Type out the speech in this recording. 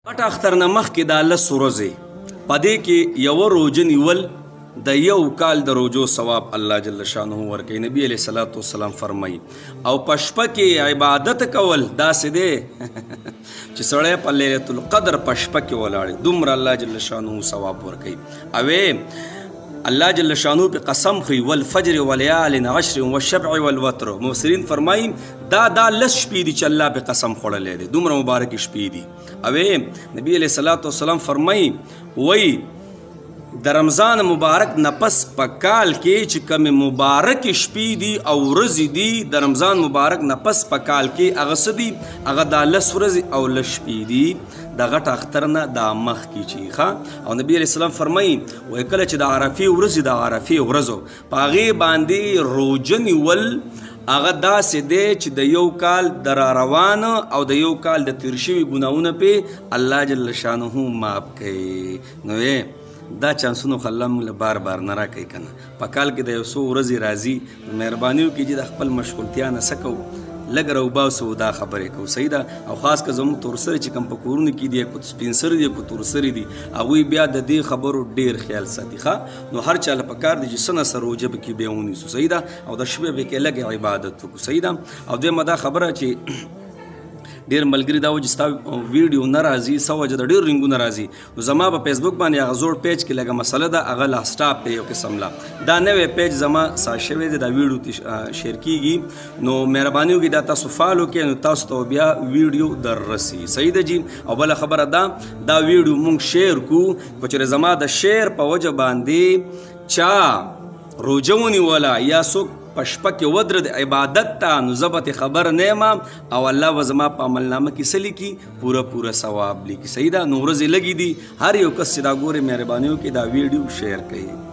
غټ اختر نه مخکې دا 10 ورځې په دې کې یوه روژه نیول د یو کال د روژو ثواب الله جل شانه ورکوي. نبی علیه الصلاة والسلام فرمایي او په شپه کې عبادت کول داسې دی چې سړی په لیلة القدر په شپه کې ولاړ دومره الله جل شانه ثواب ورکوي. اوې الله جل شانو په قسم خوري والفجر وليال عشر والشفع والوتر. مفسرین فرمایي دا 10 شپې دي چې الله په قسم خوړلې دي دومره مبارک شپې دي. اوې نبی علیه الصلاة والسلام فرمایي وای د رمضان مبارک نفس په کال کې چې کوم مبارک شپې دي او ورځې دي د رمضان مبارک نفس په کال کې هغه څه دي هغه د 10 ورځې او 10 شپې دي د غټ اختر نه د مخ کې چې ښه. او نبی علیه السلام فرمایي وایي کله چې د عرفې ورځې د عرفې ورځو په هغې باندې روژه نیول هغه داسې دی چې د یو کال د را روان او د یو کال د تیر شوي ګناهونه پې الله جل شانه معاف کوي. نو دا چانسونو خو الله موږ له بار بار نه راکوي که نه په کال کې د یو څو ورځې راځي مهرباني وکړي چې د خپل مشغولتیا نه څه کوو لږ راوباسو دا خبرې کوو صحیح ده. او خاص که زموږ تورسرې چې کوم په کورونو کې دي که سپین سرې دي که تورسرې دي هغوی بیا د دې خبرو ډېر خیال ساتي ښه. نو هر چا له پکار دی چې څه نه څه روژه پکې بیا ونیسو صحیح ده او د شپې پکې لږ عبادت وکړو صحیح ده. او دویمه دا خبره چې ډېر ملګري دا و چې ستا ویډیو نه راځي څه وجه د ډېر رنګونه راځي نو زما په فیسبوک باندې هغه زوړ پیج کې لږه مسله ده هغه لا سټاپ دی یو قسم لا دا نوی پیج زما سا شوی دی دا ویډیو شیر کیږي نو مهرباني وکړئ دا تاسو فالو کړئ نو تاسو ته بیا ویډیو در رسي صحیح ده جی. او بله خبره دا ویډیو مونږ شیر کو که چېرې زما د شیر په وجه باندې چا روژه ونیوله یا څوک په شپه کې ودرېد عبادت ته نو زه به ترې خبر نه یم او الله به زما په عملنامه کې څه لیکي پوره ثواب لیکي صحیح ده. نو ورځې لږې دي هر یو کس چې دا ګورې مهرباني وکړي دا ویډیو شیر کوي.